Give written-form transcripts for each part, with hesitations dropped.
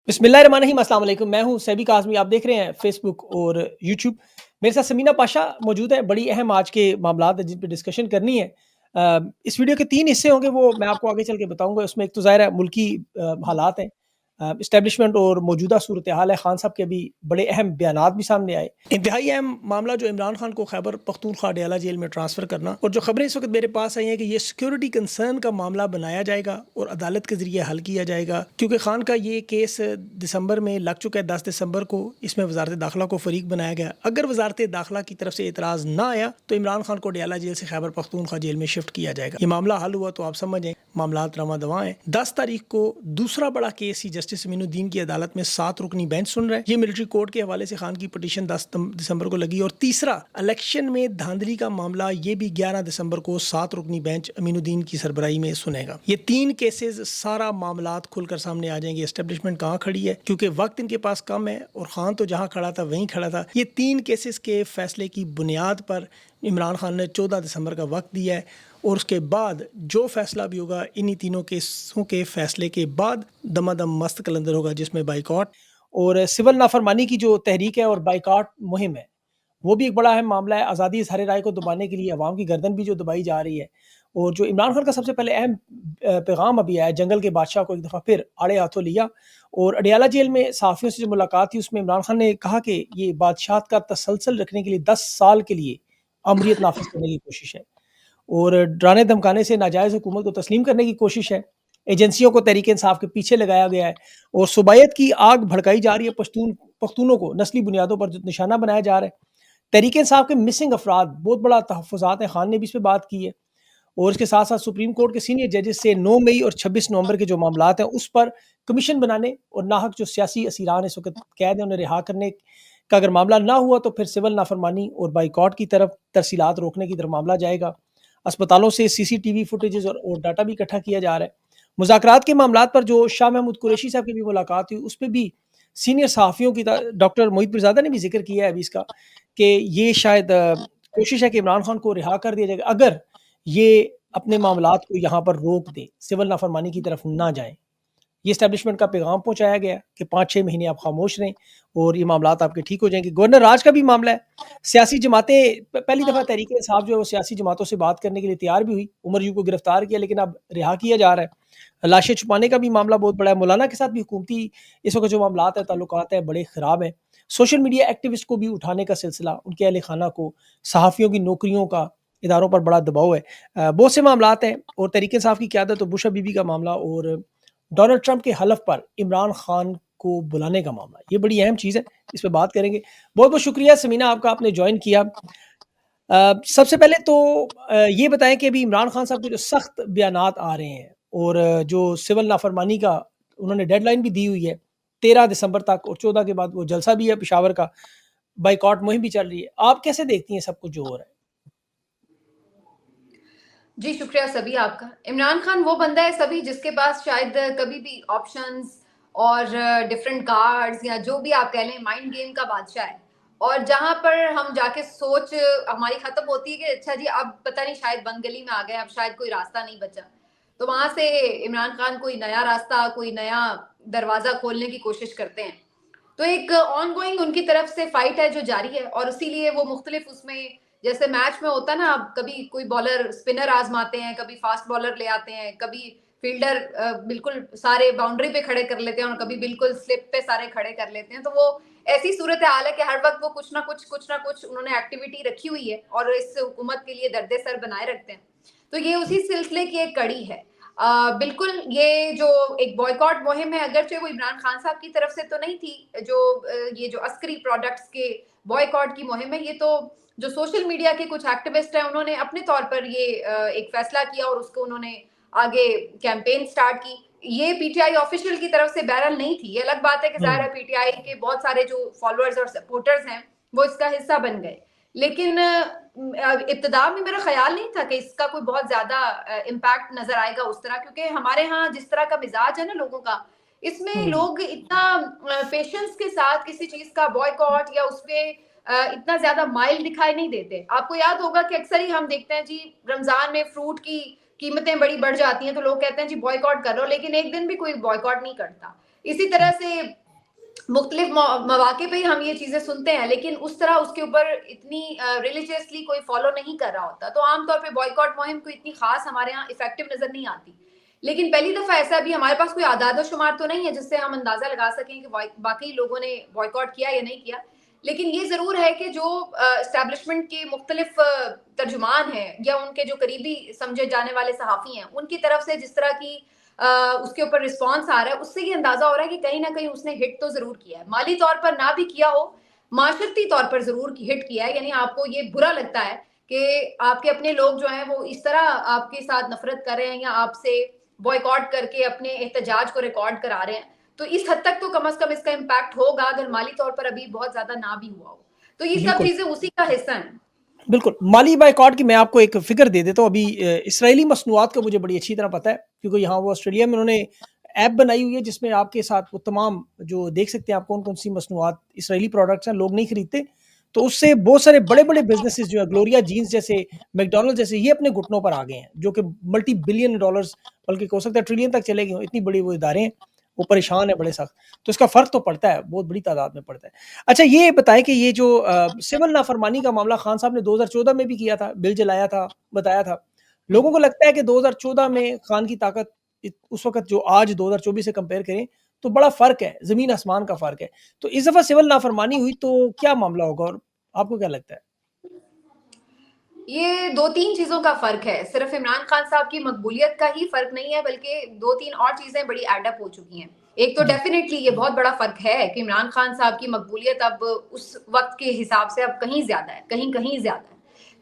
बिस्मिल्लाहिर्रहमानिर्रहीम, अस्सलाम वालेकुम। मैं हूँ सैबी काज़मी, आप देख रहे हैं फ़ेसबुक और यूट्यूब। मेरे साथ समीना पाशा मौजूद है। बड़ी अहम आज के मामलात हैं जिन पे डिस्कशन करनी है। इस वीडियो के 3 हिस्से होंगे, वो मैं आपको आगे चल के बताऊँगा। उसमें एक तो ज़ाहिर है मुल्की हालात हैं, एस्टेब्लिशमेंट और मौजूदा सूरत-ए-हाल है। खान साहब के अभी बड़े अहम बयानात भी सामने आए। इंतहाई अहम मामला जो इमरान खान को खैबर पख्तूनख्वा अडयाला जेल में ट्रांसफ़र करना, और जो खबरें इस वक्त मेरे पास आई हैं कि ये सिक्योरिटी कंसर्न का मामला बनाया जाएगा और अदालत के ज़रिए हल किया जाएगा, क्योंकि खान का ये केस दिसंबर में लग चुका है। 10 दिसंबर को इसमें वजारत दाखिला को फरीक बनाया गया। अगर वजारत दाखिला की तरफ से एतराज़ ना आया तो इमरान खान को अडयाला जेल से खैबर पख्तूनख्वा जेल में शिफ्ट किया जाएगा। ये मामला हल हुआ तो आप समझ जाएं मामलात रवां दवां हैं। 10 तारीख को दूसरा बड़ा केस ही जस्टिस अमीनुद्दीन की अदालत में 7 रुकनी बेंच सुन रहा है। ये मिलिट्री कोर्ट के हवाले से खान की पिटीशन 10 दिसंबर को लगी। और तीसरा इलेक्शन में धांधली का मामला, ये भी 11 दिसंबर को 7 रुकनी बेंच अमीनुद्दीन की सरबराही में सुनेगा। ये 3 केसेस सारा मामलात खुलकर सामने आ जाएंगे। एस्टेब्लिशमेंट कहाँ खड़ी है, क्योंकि वक्त इनके पास कम है और खान तो जहाँ खड़ा था वहीं खड़ा था। ये 3 केसेस के फैसले की बुनियाद पर इमरान खान ने 14 दिसंबर का वक्त दिया है, और उसके बाद जो फैसला भी होगा इन्हीं तीनों केसों के फैसले के बाद दमादम मस्त कलंदर होगा, जिसमें बाइकॉट और सिविल नाफरमानी की जो तहरीक है और बाइकॉट मुहिम है, वो भी एक बड़ा अहम मामला है। आज़ादी इज़हार राय को दबाने के लिए अवाम की गर्दन भी जो दबाई जा रही है, और जो इमरान खान का सबसे पहले अहम पैगाम अभी आया, जंगल के बादशाह को एक दफ़ा फिर आड़े हाथों लिया। और अडयाला जेल में सहाफ़ियों से जो मुलाकात थी, उसमें इमरान खान ने कहा कि ये बादशाहत का तसलसल रखने के लिए 10 साल के लिए अमरीत नाफिज करने की कोशिश है, और डराने धमकाने से नाजायज़ हुकूमत को तस्लीम करने की कोशिश है। एजेंसियों को तहरीक इंसाफ के पीछे लगाया गया है, और सुबायत की आग भड़काई जा रही है। पख्तूनों को नस्ली बुनियादों पर जो निशाना बनाया जा रहा है। तहरीक इंसाफ के मिसिंग अफराद बहुत बड़ा तहफ़्फ़ुज़ात है। खान ने भी इस पे बात की है। और इसके साथ साथ सुप्रीम कोर्ट के सीनियर जजेस से 9 मई और 26 नवंबर के जो मामलात हैं, उस पर कमीशन बनाने और नाहक जो सियासी असीरान इस वक्त कैद हैं, उन्हें रिहा करने का अगर मामला ना हुआ तो फिर सिविल नाफरमानी और बाइकॉट की तरफ, तरसीलात रोकने की तरफ मामला जाएगा। अस्पतालों से सीसीटीवी फुटेजेस और डाटा भी इकट्ठा किया जा रहा है। मुज़ाकरात के मामलात पर जो शाह महमूद कुरैशी साहब की भी मुलाकात हुई, उस पे भी सीनियर सहाफ़ियों की डॉक्टर मोहित पिरज़ादा ने भी ज़िक्र किया है अभी इसका, कि ये शायद कोशिश है कि इमरान खान को रिहा कर दिया जाएगा, अगर ये अपने मामलात को यहाँ पर रोक दें, सिविल नाफरमानी की तरफ ना जाएँ। ये एस्टेब्लिशमेंट का पैगाम पहुँचाया गया कि 5-6 महीने आप खामोश रहें और ये मामलात आपके ठीक हो जाएँगे। गवर्नर राज का भी मामला है। सियासी जमातें पहली दफ़ा तहरीक-ए-इंसाफ जो है वो सियासी जमातों से बात करने के लिए तैयार भी हुई। उमर यूँ को गिरफ्तार किया, लेकिन अब रिहा किया जा रहा है। लाशें छुपाने का भी मामला बहुत बड़ा है। मौलाना के साथ भी हुकूमती इस वक़्त जो मामलात हैं, ताल्लुकात हैं, बड़े ख़राब हैं। सोशल मीडिया एक्टिविस्ट को भी उठाने का सिलसिला, उनके अहल-ए-खाना को, सहाफ़ियों की नौकरियों का, इदारों पर बड़ा दबाव है। बहुत से मामलात हैं, और तहरीक-ए-इंसाफ की क़यादत और बुश बीबी का मामला, और डोनाल्ड ट्रंप के हलफ पर इमरान खान को बुलाने का मामला, ये बड़ी अहम चीज़ है। इस पे बात करेंगे। बहुत-बहुत शुक्रिया समीना आपका, आपने जॉइन किया। सबसे पहले तो ये बताएँ कि अभी इमरान खान साहब के जो सख्त बयानात आ रहे हैं, और जो सिविल नाफरमानी का उन्होंने डेडलाइन भी दी हुई है 13 दिसंबर तक, और 14 के बाद वो जलसा भी है पेशावर का, बाइकॉट मुहिम भी चल रही है। आप कैसे देखती हैं सब कुछ जो हो रहा है? जी, शुक्रिया सभी आपका। इमरान खान वो बंदा है सभी जिसके पास शायद कभी भी ऑप्शंस और डिफरेंट कार्ड्स या जो भी आप कह लें, माइंड गेम का बादशाह है। और जहाँ पर हम जाके सोच हमारी खत्म होती है कि अच्छा जी अब पता नहीं शायद बंद गली में आ गए, अब शायद कोई रास्ता नहीं बचा। तो वहाँ से इमरान खान कोई नया रास्ता, कोई नया दरवाज़ा खोलने की कोशिश करते हैं। तो एक ऑनगोइंग उनकी तरफ से फाइट है जो जारी है, और इसीलिए वो मुख्तलिफ उसमें जैसे मैच में होता है ना, अब कभी कोई बॉलर स्पिनर आजमाते हैं, कभी फास्ट बॉलर ले आते हैं, कभी फील्डर बिल्कुल सारे बाउंड्री पे खड़े कर लेते हैं, और कभी बिल्कुल स्लिप पे सारे खड़े कर लेते हैं। तो वो ऐसी सूरत हाल है कि हर वक्त वो कुछ ना कुछ उन्होंने एक्टिविटी रखी हुई है, और इस हुकूमत के लिए दर्दे सर बनाए रखते हैं। तो ये उसी सिलसिले की एक कड़ी है। बिल्कुल ये जो एक बॉयकॉट मुहिम है, अगरचे वो इमरान खान साहब की तरफ से तो नहीं थी, जो ये जो अस्करी प्रोडक्ट्स के बॉयकॉट की मुहिम है, ये तो जो सोशल मीडिया के कुछ एक्टिविस्ट हैं उन्होंने अपने तौर पर ये एक फैसला किया, और उसको उन्होंने आगे कैंपेन स्टार्ट की। ये पीटीआई ऑफिशियल की तरफ से बहरहाल नहीं थी। ये अलग बात है कि ज़ाहिर हुँ। है पीटीआई के बहुत सारे जो फॉलोअर्स और सपोर्टर्स हैं, वो इसका हिस्सा बन गए। लेकिन इब्तिदा में मेरा ख़्याल नहीं था कि इसका कोई बहुत ज़्यादा इम्पैक्ट नज़र आएगा उस तरह, क्योंकि हमारे यहाँ जिस तरह का मिज़ाज है ना लोगों का, इसमें हुँ। लोग इतना पेशेंस के साथ किसी चीज़ का बॉयकॉट या उसपे इतना ज़्यादा माइल दिखाई नहीं देते। आपको याद होगा कि अक्सर ही हम देखते हैं जी, रमज़ान में फ्रूट की कीमतें बड़ी बढ़ जाती हैं, तो लोग कहते हैं जी बॉयकॉट कर लो, लेकिन एक दिन भी कोई बॉयकॉट नहीं करता। इसी तरह से मुख्तलिफ मौके पे ही हम ये चीजें सुनते हैं, लेकिन उस तरह उसके ऊपर इतनी रिलीजियसली कोई फॉलो नहीं कर रहा होता, तो आमतौर पे बॉयकॉट मुहिम कोई इतनी खास हमारे यहाँ इफेक्टिव नजर नहीं आती। लेकिन पहली दफा ऐसा भी हमारे पास कोई आदाद शुमार तो नहीं है जिससे हम अंदाजा लगा सकें कि बाकी लोगों ने बॉयकॉट किया या नहीं किया, लेकिन ये जरूर है कि जो एस्टैब्लिशमेंट के मुख्तलिफ तर्जुमान हैं या उनके जो करीबी समझे जाने वाले सहाफ़ी हैं, उनकी तरफ से जिस तरह की उसके ऊपर रिस्पॉन्स आ रहा है, उससे ये अंदाजा हो रहा है कि कहीं ना कहीं उसने हिट तो जरूर किया है। माली तौर पर ना भी किया हो, माशरती तौर पर जरूर हिट किया है। यानी आपको ये बुरा लगता है कि आपके अपने लोग जो हैं वो इस तरह आपके साथ नफरत कर रहे हैं या आपसे बॉयकॉट करके अपने एहतजाज को रिकॉर्ड करा रहे हैं, तो इस हद तक तो कम से कम इसका इम्पैक्ट होगा, अगर माली तौर पर अभी बहुत ज्यादा ना भी हुआ हो। तो ये सब बिल्कुल। चीजें उसी का हिस्सा हैं। बिल्कुल, माली बायकॉट की मैं आपको एक फ़िगर दे देता हूँ। अभी इसराइली मसनूआत का मुझे बड़ी अच्छी तरह पता है, क्योंकि यहाँ वो ऑस्ट्रेलिया में उन्होंने ऐप बनाई हुई है जिसमें आपके साथ वो तमाम जो देख सकते हैं आप कौन-कौन सी मसनूआत इसराइली प्रोडक्ट्स हैं, लोग नहीं खरीदते। तो उससे बहुत सारे बड़े-बड़े बिज़नेसेस जो है ग्लोरिया जीन्स जैसे, मैकडॉनल्ड्स जैसे, ये अपने घुटनों पर आ गए हैं, जो कि मल्टी बिलियन डॉलर्स बल्कि हो सकता है ट्रिलियन तक चले गए हों, इतनी बड़ी वो इदारे हैं, वो परेशान है बड़े सख्त। तो इसका फ़र्क तो पड़ता है, बहुत बड़ी तादाद में पड़ता है। अच्छा ये बताएँ कि ये जो सिविल नाफरमानी का मामला खान साहब ने 2014 में भी किया था, बिल जलाया था, बताया था। लोगों को लगता है कि 2014 में खान की ताकत उस वक़्त जो आज 2024 से कंपेयर करें, तो बड़ा फ़र्क है, ज़मीन आसमान का फ़र्क है। तो इस दफ़ा सिविल नाफरमानी हुई तो क्या मामला होगा और आपको क्या लगता है? ये 2-3 चीज़ों का फ़र्क है। सिर्फ़ इमरान खान साहब की मकबूलियत का ही फ़र्क नहीं है, बल्कि 2-3 और चीज़ें बड़ी एड अप हो चुकी हैं। एक तो जी, डेफ़िनेटली ये बहुत बड़ा फ़र्क है कि इमरान खान साहब की मकबूलियत अब उस वक़्त के हिसाब से अब कहीं ज़्यादा है, कहीं-कहीं ज़्यादा है।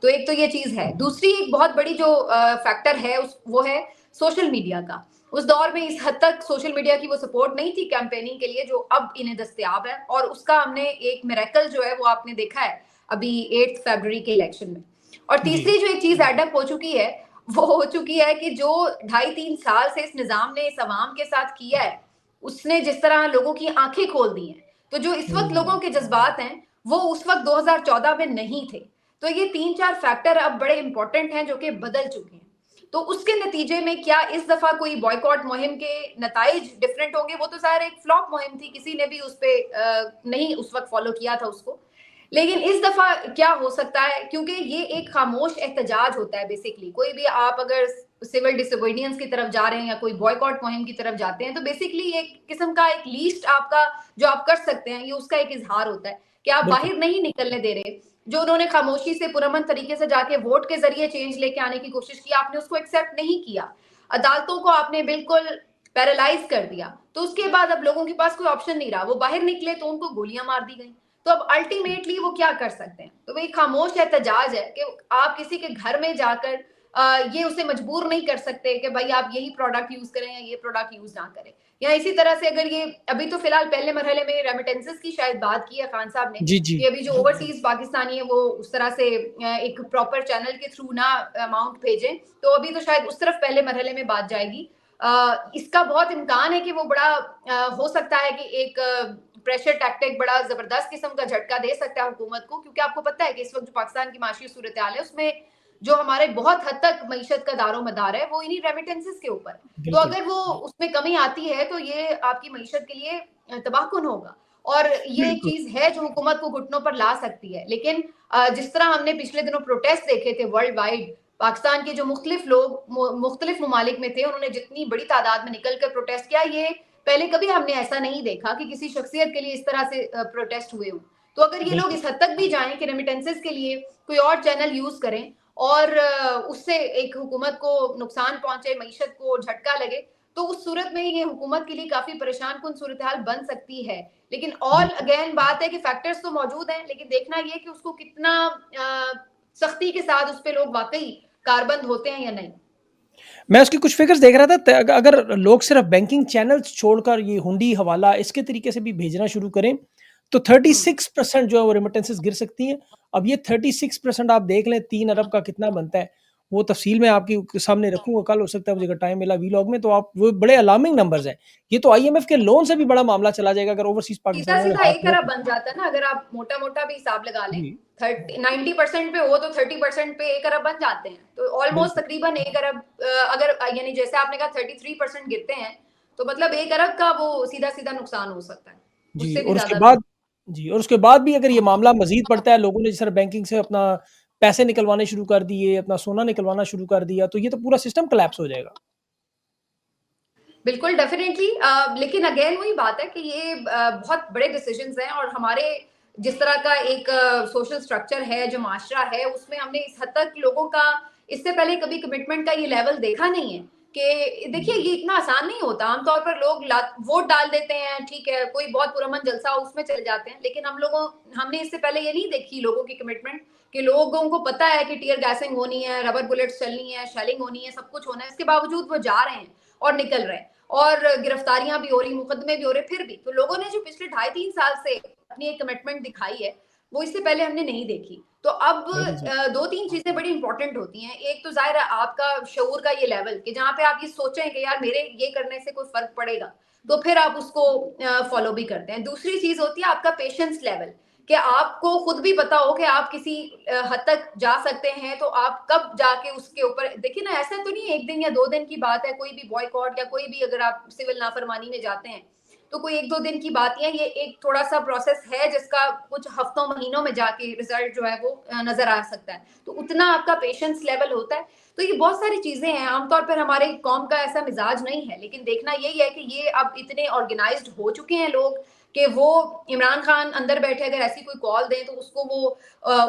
तो एक तो ये चीज़ है। दूसरी एक बहुत बड़ी जो फैक्टर है वो है सोशल मीडिया का। उस दौर में इस हद तक सोशल मीडिया की वो सपोर्ट नहीं थी कैंपेनिंग के लिए जो अब इन्हें दस्तयाब है, और उसका हमने एक मिरेकल जो है वो आपने देखा है अभी 8 फरवरी के इलेक्शन में। और जी, तीसरी जो एक चीज एडअप हो चुकी है, वो हो चुकी है कि जो 2.5-3 साल से इस निजाम ने इस अवाम के साथ किया है, उसने जिस तरह लोगों की आंखें खोल दी हैं, तो जो इस वक्त हुँ, लोगों के जज्बात हैं वो उस वक्त 2014 में नहीं थे। तो ये 3-4 फैक्टर अब बड़े इंपॉर्टेंट हैं जो कि बदल चुके हैं। तो उसके नतीजे में क्या इस दफा कोई बॉयकॉट मुहिम के नताइज डिफरेंट होंगे? वो तो ज़ाहिर एक फ्लॉप मुहिम थी, किसी ने भी उस पे नहीं उस वक्त फॉलो किया था उसको। लेकिन इस दफा क्या हो सकता है, क्योंकि ये एक खामोश एहतजाज होता है बेसिकली। कोई भी आप अगर सिविल डिसोबीडियंस की तरफ जा रहे हैं या कोई बॉयकॉट मुहिम की तरफ जाते हैं, तो बेसिकली एक किस्म का एक लीस्ट आपका जो आप कर सकते हैं, ये उसका एक इजहार होता है कि आप बिल्कुल, बाहर नहीं निकलने दे रहे। जो उन्होंने खामोशी से पुरअमन तरीके से जाके वोट के जरिए चेंज लेके आने की कोशिश की, आपने उसको एक्सेप्ट नहीं किया। अदालतों को आपने बिल्कुल पैरालाइज कर दिया। तो उसके बाद अब लोगों के पास कोई ऑप्शन नहीं रहा, वो बाहर निकले तो उनको गोलियां मार दी गई। तो अब अल्टीमेटली वो क्या कर सकते हैं? तो वो एक खामोश एहतजाज है कि आप किसी के घर में जाकर ये उसे मजबूर नहीं कर सकते कि भाई आप यही प्रोडक्ट यूज करें या ये प्रोडक्ट यूज ना करें। या इसी तरह से अगर ये अभी तो फिलहाल पहले मरहले में रेमिटेंसेस की शायद बात की है खान साहब ने जी, जी, कि अभी जो ओवरसीज पाकिस्तानी है वो उस तरह से एक प्रॉपर चैनल के थ्रू ना अमाउंट भेजें, तो अभी तो शायद उस तरफ पहले मरहले में बात जाएगी। इसका बहुत इम्कान है कि वो बड़ा हो सकता है कि एक प्रेशर टैक्टिक बड़ा जबरदस्त किस्म का झटका दे सकता है हुकूमत को, क्योंकि आपको पता है कि इस वक्त जो पाकिस्तान की माशी सूरत हाल है उसमें जो हमारे बहुत हद तक मईशत का दारो मदार है वो इन्हीं रेमिटेंसेस के ऊपर है। तो बिल्कुल, अगर वो उसमें कमी आती है तो ये आपकी मईशत के लिए तबाहकुन होगा, और ये एक बिल्कुल। चीज है जो हुकूमत को घुटनों पर ला सकती है। लेकिन जिस तरह हमने पिछले दिनों प्रोटेस्ट देखे थे वर्ल्ड वाइड, पाकिस्तान के जो मुख्तलिफ लोग मुख्तलिफ ममालिक में थे, उन्होंने जितनी बड़ी तादाद में निकल कर प्रोटेस्ट किया, ये पहले कभी हमने ऐसा नहीं देखा कि किसी शख्सियत के लिए इस तरह से प्रोटेस्ट हुए हों। तो अगर ये लोग बिल्कुल, इस हद तक भी जाएं कि रेमिटेंसेस के लिए कोई और चैनल यूज करें और उससे एक हुकूमत को नुकसान पहुंचे, मईशत को झटका लगे, तो उस सूरत में ये हुकूमत के लिए काफी परेशान कुन सूरत हाल बन सकती है। लेकिन ऑल बिल्कुल। अगेन बात है कि फैक्टर्स तो मौजूद हैं, लेकिन देखना ये कि उसको कितना सख्ती के साथ उस पे लोग वाकई कारबंद होते हैं या नहीं। मैं उसकी कुछ फ़िगर्स देख रहा था अगर लोग सिर्फ़ बैंकिंग चैनल्स छोड़कर ये हुंडी, हवाला इसके तरीके से भी भेजना शुरू करें, तो हम्म 36% जो है वो रेमिटेंसेस गिर सकती हैं। अब ये 36% आप देख लें 3 अरब का कितना बनता है, वो तफ़सील मैं आपके सामने रखूँगा कल, हो सकता है मुझे अगर टाइम मिला वीलॉग में, तो आप वो बड़े अलार्मिंग नंबर्स हैं। ये तो आईएमएफ के लोन से भी बड़ा मामला चला जाएगा अगर ओवरसीज़ पाकिस्तानियों ने सीधा-सीधा हाथ एक रोक अरब बन जाता है ना, अगर आप मोटा-मोटा भी हिसाब लगा लें। जी, 90% पे हो तो 30% पे 1 अरब बन जाते हैं। तो ऑलमोस्ट बिल्कुल। तकरीबन 1 अरब अगर यानी जैसे आपने कहा 33% गिरते हैं, तो मतलब 1 अरब का वो सीधा-सीधा नुकसान हो सकता है, जी, उससे भी और उसके ज़्यादा भी। बाद जी, और उसके बाद भी अगर ये मामला मज़ीद बढ़ता है, लोगों ने जिस तरह बैंकिंग से अपना पैसे निकलवाने शुरू कर दिए, अपना सोना निकलवाना शुरू कर दिया, तो ये तो पूरा सिस्टम कोलैप्स हो जाएगा। बिल्कुल डेफ़िनेटली लेकिन अगेन वही बात है कि ये बहुत बड़े डिसीज़न्स हैं और हमारे जिस तरह का एक सोशल स्ट्रक्चर है, जो माशरा है, उसमें हमने इस हद तक लोगों का इससे पहले कभी कमिटमेंट का ये लेवल देखा नहीं है कि देखिए ये इतना आसान नहीं होता। आम तौर पर लोग ला वोट डाल देते हैं, ठीक है, कोई बहुत पुरअमन जलसा हो उसमें चले जाते हैं। लेकिन हमने इससे पहले ये नहीं देखी लोगों की कमिटमेंट कि लोगों को पता है कि टियर गैसिंग होनी है, रबर बुलेट्स चलनी है, शेलिंग होनी है, सब कुछ होना है। इसके बावजूद वो जा रहे हैं और निकल रहे हैं। और गिरफ्तारियां भी हो रही, मुकदमे भी हो रहे, फिर भी तो लोगों ने जो पिछले 2.5-3 साल से अपनी एक कमिटमेंट दिखाई है, वो इससे पहले हमने नहीं देखी। तो अब बिल्कुल सही। 2-3 चीजें बड़ी इंपॉर्टेंट होती हैं। एक तो जाहिर है आपका शऊर का ये लेवल कि जहां पे आप ये सोचें कि यार मेरे ये करने से कोई फर्क पड़ेगा, तो फिर आप उसको फॉलो भी करते हैं। दूसरी चीज होती है आपका पेशेंस लेवल कि आपको खुद भी पता हो कि आप किसी हद तक जा सकते हैं, तो आप कब जाके उसके ऊपर देखिए ना, ऐसा तो नहीं है 1 दिन या 2 दिन की बात है। कोई भी बॉयकॉट या कोई भी अगर आप सिविल नाफरमानी में जाते हैं, तो कोई 1-2 दिन की बात नहीं है। ये एक थोड़ा-सा प्रोसेस है जिसका कुछ हफ्तों, महीनों में जाके रिजल्ट जो है वो नज़र आ सकता है। तो उतना आपका पेशेंस लेवल होता है। तो ये बहुत सारी चीज़ें हैं, आमतौर पर हमारे कौम का ऐसा मिज़ाज नहीं है, लेकिन देखना यही है कि ये अब इतने ऑर्गेनाइज़्ड हो चुके हैं लोग कि वो इमरान खान अंदर बैठे अगर ऐसी कोई कॉल दें तो उसको वो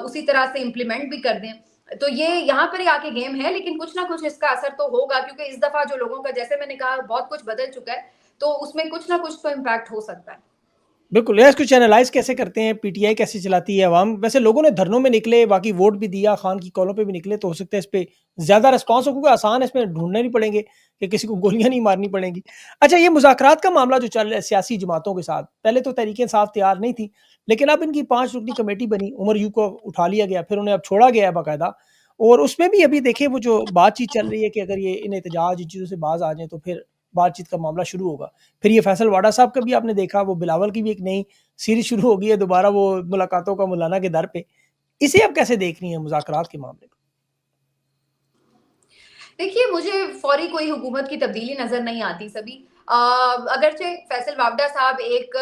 उसी तरह से इम्प्लीमेंट भी कर दें। तो ये यहाँ पर ही आके गेम है, लेकिन कुछ ना कुछ इसका असर तो होगा क्योंकि इस दफ़ा जो लोगों का जैसे मैंने कहा बहुत कुछ बदल चुका है, तो उसमें कुछ ना कुछ तो इम्पैक्ट हो सकता है। बिल्कुल, यार इसको चैनलाइज़ कैसे करते हैं, पीटीआई कैसे चलाती है अवाम? वैसे लोगों ने धरनों में निकले, बाकी वोट भी दिया, खान की कॉलों पे भी निकले, तो हो सकता है इस पे ज़्यादा रिस्पॉन्स हो क्योंकि आसान है, इसमें ढूँढने नहीं पड़ेंगे कि किसी को गोलियाँ नहीं मारनी पड़ेंगी। अच्छा, ये मुज़ाकरात का मामला जो चल रहा है सियासी जमातों के साथ, पहले तो तहरीक-ए-इंसाफ तैयार नहीं थी, लेकिन अब इनकी 5 रुकनी कमेटी बनी, उमर यूँ को उठा लिया गया, फिर उन्हें अब छोड़ा गया है बाकायदा और उसमें भी अभी देखिए वो जो बातचीत चल रही है कि अगर ये इन एहतजाज, इन चीज़ों से बाज़ आ जाएँ, तो फिर बातचीत का मामला शुरू होगा। फिर ये फैसल वाडा साहब का भी आपने देखा, वो बिलावल की भी एक नई सीरीज़ शुरू हो गई है दोबारा वो मुलाकातों का मुलाना के दर पे। इसे आप कैसे देख रही हैं मुज़ाकरात के मामले को? देखिए, मुझे फ़ौरी कोई हुकूमत की तब्दीली नज़र नहीं आती सभी। अगरचे फैसल वावड़ा साहब एक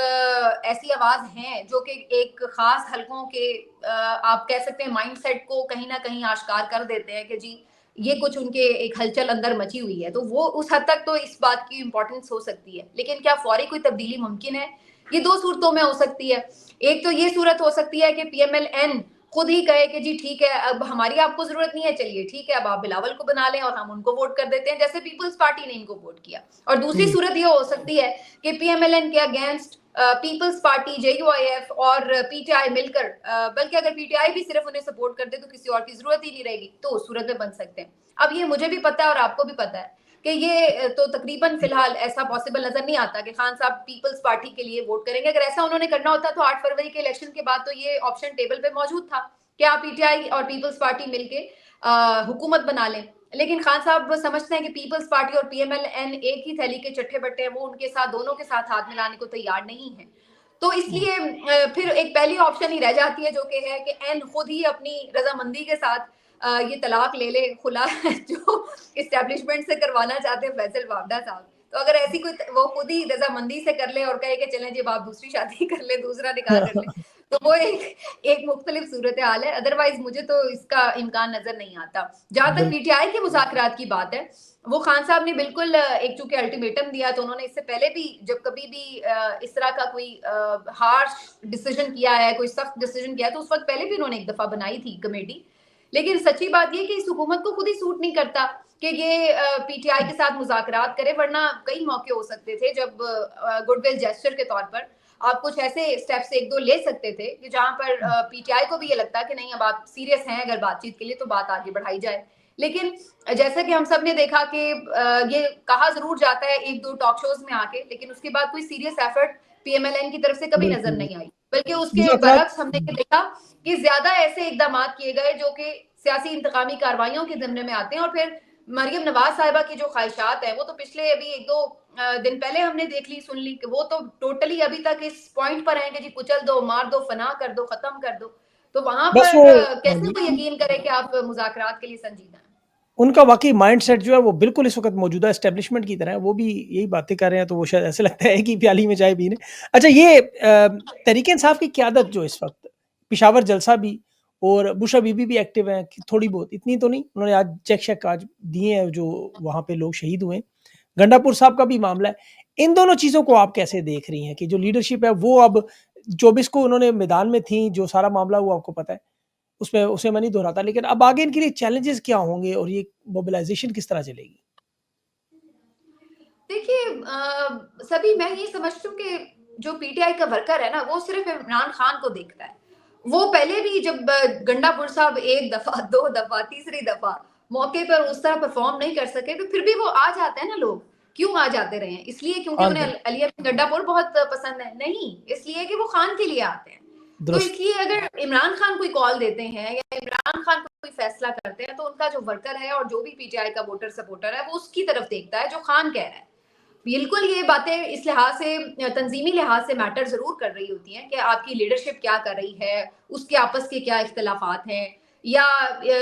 ऐसी आवाज़ हैं जो कि एक ख़ास हलकों के आप कह सकते हैं माइंडसेट को कहीं न कहीं आश्कार कर देते हैं कि जी, ये कुछ उनके एक हलचल अंदर मची हुई है। तो वो उस हद तक तो इस बात की इम्पोर्टेंस हो सकती है। लेकिन क्या फ़ौरी कोई तब्दीली मुमकिन है? ये 2 सूरतों में हो सकती है। एक तो ये सूरत हो सकती है कि पीएमएल-एन खुद ही कहे कि जी ठीक है, अब हमारी आपको ज़रूरत नहीं है, चलिए ठीक है, अब आप बिलावल को बना लें और हम उनको वोट कर देते हैं, जैसे पीपल्स पार्टी ने इनको वोट किया। और दूसरी हुँ, सूरत ये हो सकती है कि पीएमएलएन के अगेंस्ट पीपल्स पार्टी, जेयूआईएफ और पीटीआई मिलकर बल्कि अगर पीटीआई भी सिर्फ उन्हें सपोर्ट कर दे तो किसी और की ज़रूरत ही नहीं रहेगी, तो उस सूरत में बन सकते हैं। अब ये मुझे भी पता है और आपको भी पता है कि ये तो तकरीबन फिलहाल ऐसा पॉसिबल नज़र नहीं आता कि खान साहब पीपल्स पार्टी के लिए वोट करेंगे। अगर ऐसा उन्होंने करना होता तो 8 फरवरी के इलेक्शन के बाद तो ये ऑप्शन टेबल पे मौजूद था कि आप पीटीआई और पीपल्स पार्टी मिलके हुकूमत बना लें। लेकिन खान साहब समझते हैं कि पीपल्स पार्टी और पीएमएल-एन एक ही थैली के चट्टे-बट्टे हैं, वो उनके साथ दोनों के साथ हाथ मिलाने को तैयार नहीं है। तो हुँ। इसलिए फिर एक पहली ऑप्शन ही रह जाती है जो कि है कि एन खुद ही अपनी रजामंदी के साथ ये तलाक ले ले, खुला जो इस्टेब्लिशमेंट से करवाना चाहते हैं फैसल वावड़ा साहब। तो अगर ऐसी कोई वो खुद ही रजामंदी से कर ले और कहे कि चलें जी अब आप दूसरी शादी कर ले, दूसरा निकाह कर ले, तो वो एक मुख्तलिफ सूरत हाल है। अदरवाइज मुझे तो इसका इम्कान नजर नहीं आता। जहां तक बिल पीटीआई के मुज़ाकरात की बात है, वो खान साहब ने बिल्कुल एक चूंकि अल्टीमेटम दिया, तो उन्होंने इससे पहले भी जब कभी भी इस तरह का कोई हार्श डिसीजन किया है, कोई सख्त डिसीजन किया है, तो उस वक्त पहले भी उन्होंने एक दफा बनाई थी कमेटी। लेकिन सच्ची बात ये कि इस हुकूमत को खुद ही सूट नहीं करता कि ये पीटीआई के साथ मुज़ाकरात करे, वरना कई मौके हो सकते थे जब गुडविल जेस्चर के तौर पर आप कुछ ऐसे स्टेप्स 1-2 ले सकते थे कि जहां पर पीटीआई को भी ये लगता कि नहीं अब आप सीरियस हैं अगर बातचीत के लिए तो बात आगे बढ़ाई जाए। लेकिन जैसा कि हम सब ने देखा कि ये कहा ज़रूर जाता है 1-2 टॉक शोज़ में आके, लेकिन उसके बाद कोई सीरियस एफर्ट पीएमएलएन की तरफ से कभी नज़र बिल्कुल, नहीं बिल्कुल। आई। बल्कि उसके मुज़ाकरात बरअक्स हमने ये देखा कि ज़्यादा ऐसे इक़दामात किए गए जो कि सियासी इंतकामी कार्रवाइयों के ज़िम्ने में आते हैं। और फिर मरियम नवाज़ साहिबा की जो ख्वाहिशात हैं, वो तो पिछले अभी 1-2 दिन पहले हमने देख ली, सुन ली कि वो तो टोटली अभी तक इस पॉइंट पर हैं कि जी कुचल दो, मार दो, फना कर दो, खत्म कर दो। तो वहां बस वो पर हाँ कैसे जी। कोई यकीन करे कि आप मुज़ाकरात के लिए संजीदा हैं? उनका वाक़ई माइंडसेट जो है वो बिल्कुल इस वक़्त मौजूदा एस्टेब्लिशमेंट की तरह है, वो भी यही बातें कर रहे हैं, तो वो शायद ऐसे लगता है कि प्याली में चाय पी रहे हैं। अच्छा ये तहरीक-ए-इंसाफ की क़यादत जो इस वक़्त, पेशावर जलसा भी और बुशरा बीबी भी एक्टिव हैं कि थोड़ी बहुत, इतनी तो नहीं, उन्होंने आज चेक-शेक आज दिए हैं जो वहाँ पे लोग शहीद हुए हैं। गंडापुर साहब का भी मामला है। इन दोनों चीज़ों को आप कैसे देख रही हैं कि जो लीडरशिप है वो अब 24 को उन्होंने मैदान में थी, जो सारा मामला हुआ आपको पता है। उसमें उसे मैं नहीं दोहराता, लेकिन अब आगे इनके लिए चैलेंजेस क्या होंगे और ये मोबिलाइज़ेशन किस तरह चलेगी? देखिए सभी मैं ये समझती हूँ कि जो पीटीआई का वर्कर है ना, वो सिर्फ़ इमरान खान को देखता है। वो पहले भी जब गंडापुर साहब 1 दफ़ा, 2 दफ़ा, तीसरी दफ़ा मौके पर उस तरह परफ़ॉर्म नहीं कर सके, तो फिर भी वो आ जाते हैं ना लोग। क्यों आ जाते रहे हैं? इसलिए क्योंकि खान उन्हें पर, अली गंडापुर बहुत पसंद है? नहीं, इसलिए कि वो खान के लिए आते हैं। तो दुरुस्त। इसलिए अगर इमरान खान कोई कॉल देते हैं या इमरान खान कोई फैसला करते हैं, तो उनका जो वर्कर है और जो भी पीटीआई का वोटर सपोर्टर है, वो उसकी तरफ देखता है जो खान कह रहा है। बिल्कुल ये बातें इस लिहाज से तंज़ीमी लिहाज से मैटर ज़रूर कर रही होती हैं कि आपकी लीडरशिप क्या कर रही है, उसके आपस के क्या इख्तिलाफ़ात हैं या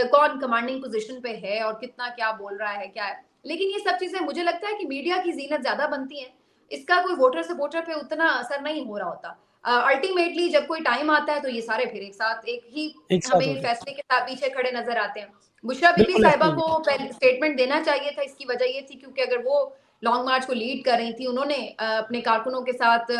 कौन कमांडिंग पोज़ीशन पे है और कितना क्या बोल रहा है, क्या है। लेकिन ये सब चीज़ें मुझे लगता है कि मीडिया की ज़ीनत ज़्यादा बनती हैं, इसका कोई वोटर सपोर्टर पे उतना असर नहीं हो रहा होता। अल्टीमेटली जब कोई टाइम आता है तो ये सारे फिर एक साथ एक ही एक साथ हमें होते हैं। फैसले के साथ पीछे खड़े नज़र आते हैं। बुशरा बीबी बिल्कुल ऐसा साहिबा ही है। को पहले स्टेटमेंट देना चाहिए था, इसकी वजह ये थी क्योंकि अगर वो लॉन्ग मार्च को लीड कर रही थी, उन्होंने अपने कारकुनों के साथ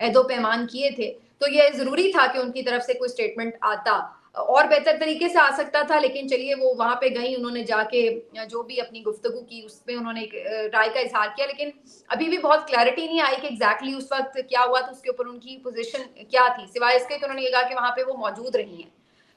ऐदो-पैमान किए थे, तो ये ज़रूरी था कि उनकी तरफ से कोई स्टेटमेंट आता। और बेहतर तरीके से आ सकता था, लेकिन चलिए वो वहाँ पे गईं, उन्होंने जाके जो भी अपनी गुफ्तगू की, उसपे उन्होंने एक राय का इज़हार किया, लेकिन अभी भी बहुत क्लैरिटी नहीं आई कि एग्ज़ैक्टली उस वक़्त क्या हुआ था, उसके ऊपर उनकी पोज़ीशन क्या थी, सिवाय इसके कि उन्होंने ये कहा कि वहाँ पे वो मौजूद रही हैं।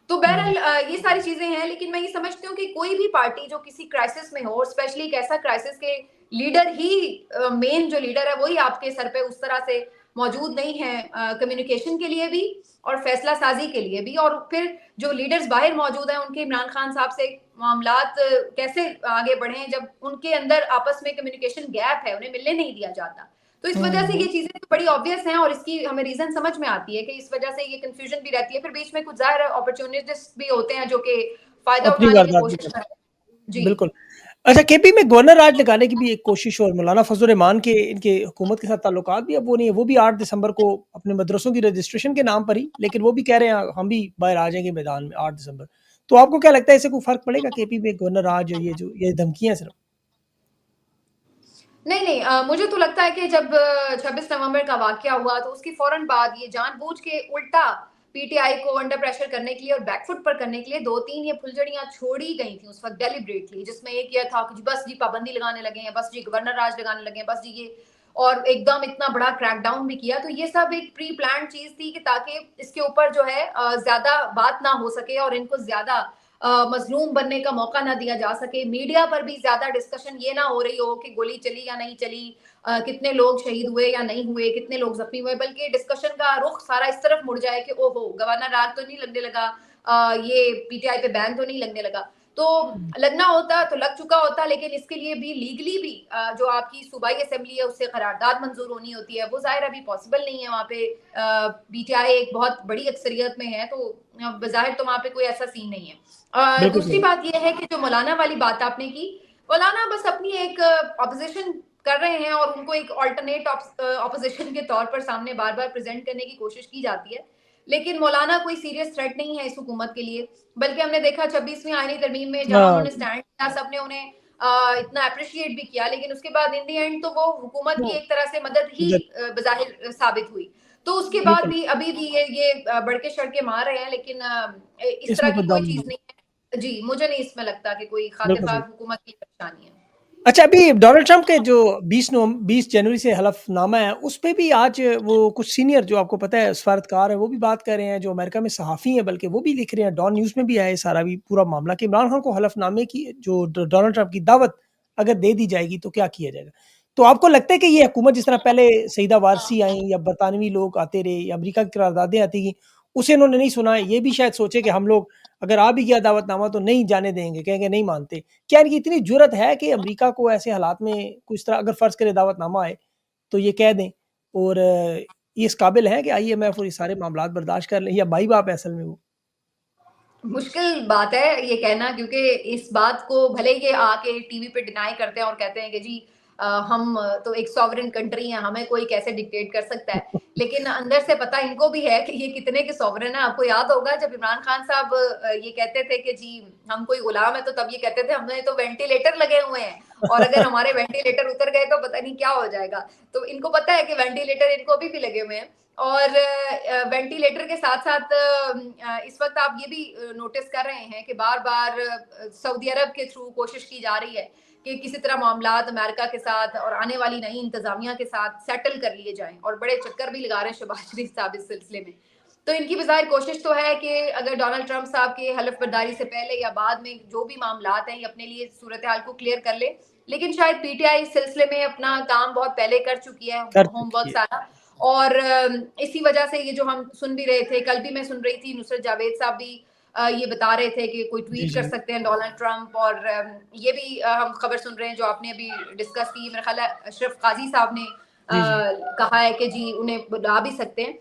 तो हुँ, बहरहाल ये सारी चीज़ें हैं, लेकिन मैं ये समझती हूँ कि कोई भी पार्टी जो किसी क्राइसिस में हो और स्पेशली एक ऐसा क्राइसिस के लीडर ही मेन जो लीडर है वही आपके सर पे उस तरह से मौजूद नहीं है कम्युनिकेशन के लिए भी और फैसला साजी के लिए भी और फिर जो लीडर्स बाहर मौजूद हैं उनके इमरान खान साहब से मामलात कैसे आगे बढ़े जब उनके अंदर आपस में कम्युनिकेशन गैप है उन्हें मिलने नहीं दिया जाता तो इस वजह से हुँ, ये चीजें तो बड़ी ऑब्वियस हैं और इसकी हमें रीजन समझ में आती है कि इस वजह से ये कंफ्यूजन भी रहती है फिर बीच में कुछ ज़ाहिर अपॉर्चुनिटीज भी होते हैं जो कि फायदा अपनी उठाने की वारदात भी कोशिश करते कर रहे हैं हैं। जी बिल्कुल। अच्छा केपी में गवर्नर राज लगाने की भी एक कोशिश और मौलाना फजल रहमान के इनके हुकूमत के साथ ताल्लुकात भी अब वो नहीं है, वो भी 8 दिसंबर को अपने मदरसों की रजिस्ट्रेशन के नाम पर ही, लेकिन वो भी कह रहे हैं हम भी बाहर आ जाएँगे मैदान में 8 दिसंबर। तो आपको क्या लगता है इससे कोई फ़र्क पड़ेगा केपी में गवर्नर राज और ये धमकियाँ सिर्फ़? नहीं, नहीं मुझे तो लगता है कि जब 26 नवंबर का वाक़या हुआ तो उसके फ़ौरन बाद ये जानबूझ के उल्टा पीटीआई को अंडर प्रेशर करने के लिए और बैकफुट पर करने के लिए 2-3 ये फुलझड़ियाँ छोड़ी गई थी उस वक़्त डेलिब्रेटली जिसमें एक ये था कि बस जी पाबंदी लगाने लगे हैं, बस जी गवर्नर राज लगाने लगे हैं, बस जी ये और एकदम इतना बड़ा क्रैकडाउन भी किया। तो ये सब एक प्री प्लान्ड चीज़ थी कि ताकि इसके ऊपर जो है ज़्यादा बात ना हो सके और इनको ज़्यादा मज़लूम बनने का मौका ना दिया जा सके। मीडिया पर भी ज़्यादा डिस्कशन ये ना हो रही हो कि गोली चली या नहीं चली कितने लोग शहीद हुए या नहीं हुए, कितने लोग ज़ख्मी हुए, बल्कि डिस्कशन का रुख सारा इस तरफ मुड़ जाए कि ओहो! गवर्नर राज तो नहीं लगने लगा ये पीटीआई पे बैन तो नहीं लगने लगा। तो हुँ, लगना होता तो लग चुका होता लेकिन इसके लिए भी लीगली भी जो आपकी सूबाई असेंबली है उससे करारदाद मंजूर होनी होती है वो ज़ाहिर अभी पॉसिबल नहीं है वहाँ पे पीटीआई एक बहुत बड़ी अक्सरियत में है तो बज़ाहिर तो वहाँ पे कोई ऐसा सीन नहीं है। बिल्कुल दूसरी सही। बात ये है कि जो मौलाना वाली बात आपने की, मौलाना बस अपनी एक ऑपोज़िशन कर रहे हैं और उनको एक अल्टरनेट ऑपोज़िशन के तौर पर सामने बार-बार प्रेज़ेंट करने की कोशिश की जाती है। लेकिन मौलाना कोई सीरियस थ्रेट नहीं है इस हुकूमत के लिए, बल्कि हमने देखा 26वीं आईनी तरमीम में जहाँ हाँ, उन्होंने स्टैंड लिया, सबने उन्हें इतना एप्रिशिएट भी किया, लेकिन उसके बाद इन द एंड तो वो हुकूमत की वो एक तरह से मदद ही इधर बज़ाहिर साबित हुई। तो उसके बाद बिल्कुल, भी अभी भी ये बढ़के-चढ़ मार रहे हैं, लेकिन इस इसमें तरह कोई की कोई दम नहीं चीज़ है। नहीं है। जी, मुझे नहीं इसमें लगता कि कोई बिल्कुल खातिर-ख़्वाह सही। हुकूमत की परेशानी है। अच्छा अभी डोनाल्ड ट्रंप के जो 20 जनवरी से हलफनामा है, उसपे भी आज वो कुछ सीनियर जो आपको पता है सफारतकार है, वो भी बात कर रहे हैं, जो अमेरिका में सहाफ़ी हैं बल्कि वो भी लिख रहे हैं, डॉन न्यूज़ में भी आया है सारा भी पूरा मामला कि इमरान खान को हलफनामे की जो डोनाल्ड ट्रंप की दावत अगर दे दी जाएगी तो क्या किया जाएगा? तो आपको लगता है कि ये हुकूमत जिस तरह पहले सईदा वारसी आई या बरतानवी लोग आते रहे या अमेरिका की करारदादें आती गईं, उसे इन्होंने नहीं सुना, ये भी शायद सोचे कि हम लोग अगर आ भी गया दावतनामा तो नहीं जाने देंगे, कहेंगे नहीं मानते। क्या इनकी इतनी जुर्रत है कि अमेरिका को ऐसे हालात में कुछ तरह अगर फ़र्ज़ करें दावतनामा आए, तो ये कह दें और ये इस काबिल हैं कि आईएमएफ और ये सारे मामलात बर्दाश्त कर लें या भाई-बाप है असल में वो? मुश्किल बात है ये कहना, क्योंकि इस बात को भले ये आके टीवी पे डिनाई करते हैं और कहते हैं कि जी हम तो एक सॉवरेन कंट्री हैं, हमें कोई कैसे डिक्टेट कर सकता है। लेकिन अंदर से पता इनको भी है कि ये कितने के सॉवरेन है। आपको याद होगा जब इमरान खान साहब ये कहते थे कि जी हम कोई गुलाम है, तो तब ये कहते थे हमने तो वेंटिलेटर लगे हुए हैं, और अगर हमारे वेंटिलेटर उतर गए तो पता नहीं क्या हो जाएगा। तो इनको पता है कि वेंटिलेटर इनको अभी भी लगे हुए हैं। और वेंटिलेटर के साथ-साथ इस वक़्त आप ये भी नोटिस कर रहे हैं कि बार-बार सऊदी अरब के थ्रू कोशिश की जा रही है कि किसी तरह मामलात अमेरिका के साथ और आने वाली नई इंतज़ामिया के साथ सेटल कर लिए जाएँ, और बड़े चक्कर भी लगा रहे हैं शहबाज शरीफ साहब इस सिलसिले में। तो इनकी बज़ाहिर कोशिश तो है कि अगर डोनाल्ड ट्रंप साहब के हलफ़ बर्दारी से पहले या बाद में जो भी मामलात हैं, ये अपने लिए सूरत-ए-हाल को क्लियर कर ले। लेकिन शायद पीटीआई इस सिलसिले में अपना काम बहुत पहले कर चुकी है, कर होमवर्क चुकी है। सारा। और इसी वजह से ये जो हम सुन भी रहे थे, कल भी मैं सुन रही थी नुसरत जावेद साहब भी ये बता रहे थे कि कोई जी, ट्वीट कर जी। सकते हैं डोनाल्ड ट्रंप। और ये भी हम खबर सुन रहे हैं जो आपने अभी डिस्कस की, मेरा ख्याल है अशरफ काजी साहब ने जी, जी। कहा है कि जी उन्हें बुला भी सकते हैं।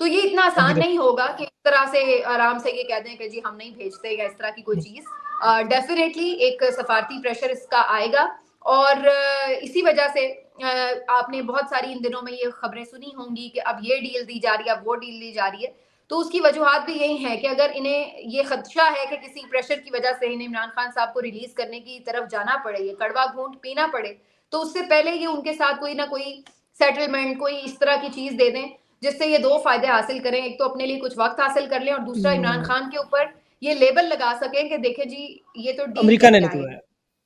तो ये इतना सऊदी आसान अरब नहीं होगा कि इस तरह से आराम से ये कह दें कि जी हम नहीं भेजते या इस तरह की कोई हुँ, चीज़। डेफ़िनेटली एक सफारती प्रेशर इसका आएगा। और इसी वजह से आपने बहुत सारी इन दिनों में ये खबरें सुनी होंगी कि अब ये डील दी जा रही है, अब वो डील दी जा रही है। तो उसकी वजूहात भी यही हैं कि अगर इन्हें ये खदशा है कि किसी प्रेशर की वजह से इन्हें इमरान खान साहब को रिलीज़ करने की तरफ जाना पड़े, ये कड़वा घूंट पीना पड़े, तो उससे पहले ये उनके साथ कोई ना कोई सेटलमेंट, कोई इस तरह की चीज़ दे दें, जिससे ये 2 फ़ायदे हासिल करें। एक तो अपने लिए कुछ वक़्त हासिल कर लें, और दूसरा इमरान हुँ, खान के ऊपर ये लेबल लगा सकें कि देखें जी, ये तो डील अमेरिका ने करके आए हैं। निकलवाया।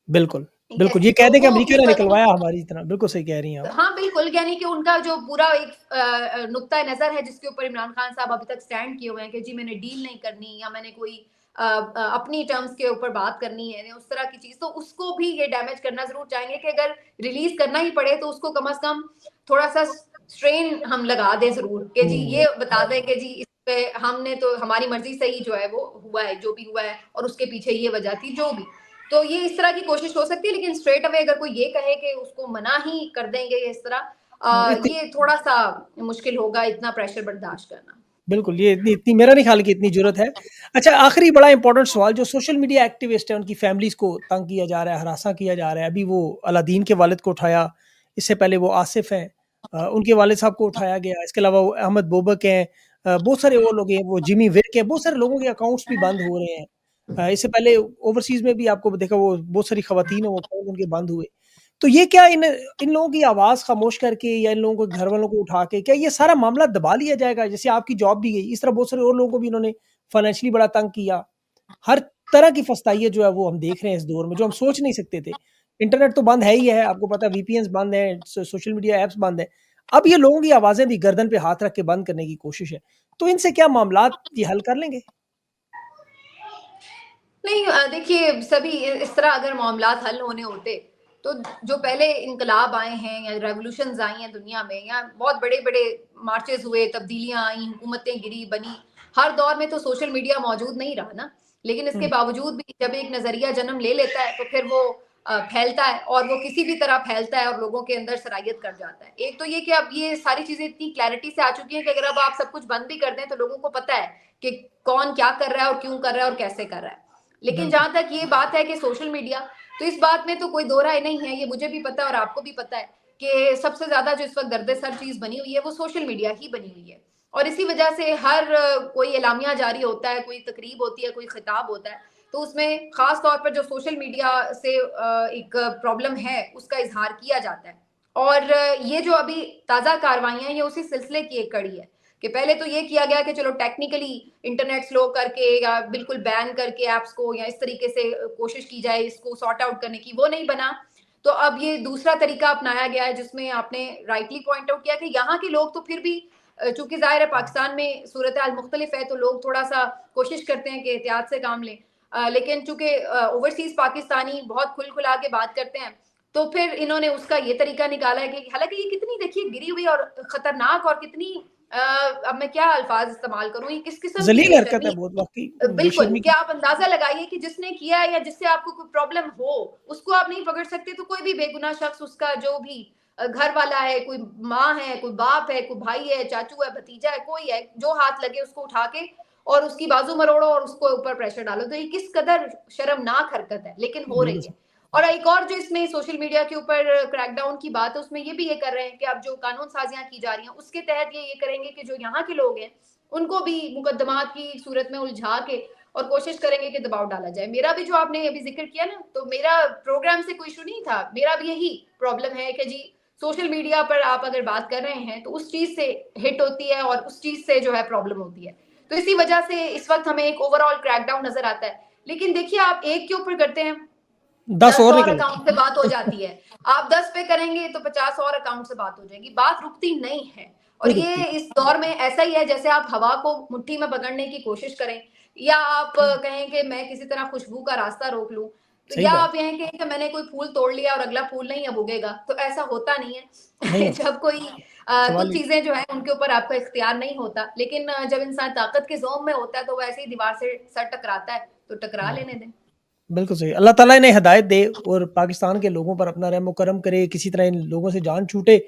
बिल्कुल, यस, बिल्कुल, ये कह तो दें कि वो अमेरिका इस ने वजह निकलवाया हमारी तरह, बिल्कुल सही कह रही हैं आप। हाँ, बिल्कुल, यानी कि उनका जो पूरा एक नुक्ता नज़र है जिसके ऊपर इमरान खान साहब अभी तक स्टैंड किए हुए हैं कि जी मैंने डील नहीं करनी, या मैंने कोई अपनी टर्म्स के ऊपर बात करनी है, उस तरह की चीज़, तो उसको भी ये डैमेज करना ज़रूर चाहेंगे कि अगर रिलीज़ करना ही पड़े तो उसको कम से कम थोड़ा-सा स्ट्रेन हम लगा दें ज़रूर कि जी हुँ, ये बता दें कि जी इस पे हमने तो हमारी मर्ज़ी से ही जो है वो हुआ है, जो भी हुआ है, और उसके पीछे ये वजह थी, जो भी। तो ये इस तरह की कोशिश हो सकती है, लेकिन स्ट्रेट अवे अगर कोई ये कहे कि उसको मना ही कर देंगे इस तरह, हाँ, इतनी ये थोड़ा-सा मुश्किल होगा इतना प्रेशर बर्दाश्त करना। बिल्कुल, ये इतनी इतनी मेरा नहीं ख़्याल कि इतनी ज़रूरत है। अच्छा, आखिरी बड़ा इम्पोर्टेंट सवाल, जो सोशल मीडिया एक्टिविस्ट हैं, उनकी फ़ैमिलीज़ को तंग किया जा रहा है, हरासा किया जा रहा है। अभी वो अलादीन के वालिद को उठाया, इससे पहले वो आसिफ़ हैं, उनके वालिद साहब को उठाया गया। इसके अलावा वो अहमद बोबक हैं, बहुत सारे और लोग हैं, वो जिमी विर्क हैं, बहुत सारे लोगों के अकाउंट्स भी बंद हो रहे हैं। इससे पहले ओवरसीज़ में भी आपको देखा, वो बहुत सारी ख़वातीन हैं, वो अकाउंट उनके बंद हुए। तो ये क्या इन इन लोगों की आवाज़ ख़ामोश करके, या इन लोगों के घर वालों को उठा के, क्या ये सारा मामला दबा लिया जाएगा? जैसे आपकी जॉब भी गई, इस तरह बहुत सारे और लोगों को भी इन्होंने फाइनेंशियली बड़ा तंग किया। हर तरह की फस्ताइयाँ जो है वो हम देख रहे हैं इस दौर में, जो हम सोच नहीं सकते थे। इंटरनेट तो बंद है ही है, आपको पता है, वीपीएन्स बंद हैं, सोशल मीडिया ऐप्स बंद हैं। अब ये लोगों की आवाज़ें भी गर्दन पे हाथ रख के बंद करने की कोशिश है। तो इनसे क्या मामलात ये हल कर लेंगे? नहीं, देखिए सभी इस तरह अगर मामलात हल होने होते, तो जो पहले इनकलाब आए हैं या रेवोल्यूशंस आई हैं दुनिया में, या बहुत बड़े-बड़े मार्चेज़ हुए, तब्दीलियाँ आई, हुकूमतें गिरी, बनी, हर दौर में तो सोशल मीडिया मौजूद नहीं रहा ना। लेकिन इसके हुँ, बावजूद भी जब एक नज़रिया जन्म ले लेता है, तो फिर वो फैलता है, और वो किसी भी तरह फैलता है और लोगों के अंदर सराहियत कर जाता है। एक तो ये कि अब ये सारी चीज़ें इतनी क्लैरिटी से आ चुकी हैं कि अगर अब आप सब कुछ बंद भी कर दें, तो लोगों को पता है कि कौन क्या कर रहा है और क्यों कर रहा है और कैसे कर रहा है। लेकिन बिल्कुल। जहाँ तक ये बात है कि सोशल मीडिया, तो इस बात में तो कोई दो राय नहीं है, ये मुझे भी पता है और आपको भी पता है कि सबसे ज़्यादा जो इस वक़्त दर्द-ए-सर चीज़ बनी हुई है, वो सोशल मीडिया ही बनी हुई है। और इसी वजह से हर कोई एलामिया जारी होता है, कोई तकरीब होती है, कोई खिताब होता है, तो उसमें ख़ास तौर पर जो सोशल मीडिया से एक प्रॉब्लम है, उसका इज़हार किया जाता है। और ये जो अभी ताज़ा कार्रवाइयाँ हैं, ये उसी सिलसिले की एक कड़ी है कि पहले तो ये किया गया कि चलो टेक्निकली इंटरनेट स्लो करके या बिल्कुल बैन करके ऐप्स को, या इस तरीके से कोशिश की जाए इसको सॉर्ट आउट करने की, वो नहीं बना। तो अब ये दूसरा तरीका अपनाया गया है, जिसमें आपने राइटली पॉइंट आउट किया कि यहाँ के लोग तो फिर भी चूंकि जाहिर है पाकिस्तान में सूरत हाल मुख्तलिफ है, तो लोग थोड़ा सा कोशिश करते हैं कि एहतियात से काम लें। लेकिन चूंकि ओवरसीज पाकिस्तानी बहुत खुल खुला के बात करते हैं, तो फिर इन्होंने उसका ये तरीका निकाला है कि हालांकि ये कितनी देखिए गिरी हुई और खतरनाक और कितनी अब मैं क्या अल्फाज इस्तेमाल करूँ, ये किस किस्म की ज़लील हरकत है बेशर्मी। बहुत, वाक़ई बिल्कुल, बेशर्मी क्या की। आप अंदाज़ा लगाइए कि जिसने किया है या जिससे आपको कोई प्रॉब्लम हो, उसको आप नहीं पकड़ सकते, तो कोई भी बेगुनाह शख्स, उसका जो भी घर वाला है, कोई माँ है, कोई बाप है, कोई भाई है, चाचू है, भतीजा है, कोई है, जो हाथ लगे उसको उठा के और उसकी बाजू मरोड़ो और उसको ऊपर प्रेशर डालो। तो ये किस कदर शर्मनाक हरकत है, लेकिन हो बिल्कुल रही है। सही। और एक और जो इसमें सोशल मीडिया के ऊपर क्रैकडाउन की बात है, उसमें ये भी ये कर रहे हैं कि अब जो कानून साजियां की जा रही हैं, उसके तहत ये करेंगे कि जो यहाँ के लोग हैं, उनको भी मुकदमात की सूरत में उलझा के और कोशिश करेंगे कि दबाव डाला जाए। मेरा भी जो आपने अभी ज़िक्र किया ना, तो मेरा प्रोग्राम से कोई इश्यू नहीं था। मेरा भी यही प्रॉब्लम है कि जी सोशल मीडिया पर आप अगर बात कर रहे हैं, तो उस चीज़ से हिट होती है और उस चीज़ से जो है प्रॉब्लम होती है। तो इसी वजह से इस वक़्त हमें एक ओवरऑल क्रैकडाउन नज़र आता है। लेकिन देखिए आप एक के ऊपर करते हैं, 10 10 और और निकल अकाउंट से बात हो जाती है। आप 10 पे करेंगे तो 50 और अकाउंट से बात हो जाएगी। बात रुकती नहीं है। और नहीं ये रुकती। इस दौर में ऐसा ही है जैसे आप हवा को मुट्ठी में पकड़ने की कोशिश करें, या आप कहें कि मैं किसी तरह खुशबू का रास्ता रोक लूँ, तो सही या बात। आप ये कहें कि मैंने कोई फूल तोड़ लिया और अगला फूल नहीं अब उगेगा, तो ऐसा होता नहीं नहीं है। होता। जब कोई सवाल कुछ ही चीज़ें जो हैं उनके ऊपर आपका इख्तियार नहीं होता, लेकिन जब इंसान ताकत के ज़ोम में होता है तो वो ऐसे ही दीवार से सर टकराता है, तो टकरा लेने दें। बिल्कुल सही। अल्लाह ताला इन्हें हिदायत दे और पाकिस्तान के लोगों पर अपना रहम करम करे, किसी तरह इन लोगों से जान छूटे।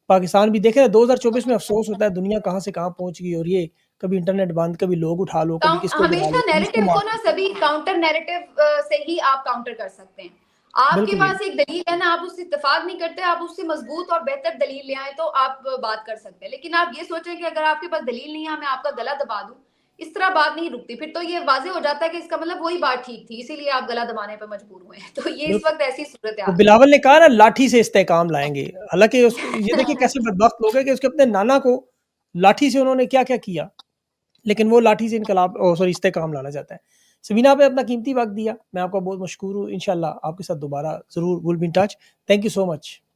पाकिस्तान भी देखें 2024 में अफ़सोस होता है दुनिया कहाँ से कहाँ पहुँच गई और ये कभी इंटरनेट बंद, कभी लोग उठा लो, कभी किसको गिरा हमेशा लो, कभी इसको नैरेटिव मार को ना सभी काउंटर नैरेटिव से ही आप काउंटर कर सकते हैं। आपके बिल्कुल सही। पास एक दलील है ना, आप उससे इत्तेफाक नहीं करते, आप उससे मजबूत और बेहतर दलील ले आए तो आप बात कर सकते हैं। लेकिन आप ये सोचें कि अगर आपके पास दलील नहीं है, मैं आपका गला दबा दूं, इस तरह बात नहीं रुकती। फिर तो ये वाजे हो जाता है कि इसका मतलब वही बात ठीक थी, इसीलिए आप गला दबाने पर मजबूर हुए हैं। तो ये इस बिल्कुल। वक्त ऐसी सूरत वो हाल है। बिलावल ने कहा ना लाठी से इस्तेहकाम लाएँगे। हालाँकि उसको ये देखिए कैसे बदबख्त लोग हैं कि उसके अपने नाना को लाठी से उन्होंने क्या-क्या किया। लेकिन वो लाठी से इनकलाब सॉरी इस्तेहकाम लाना चाहता है। समीना आपने अपना कीमती वक़्त दिया। मैं आपका बहुत मशकूर हूँ। इंशाअल्लाह आपके साथ दोबारा ज़रूर will be in touch. Thank you so much.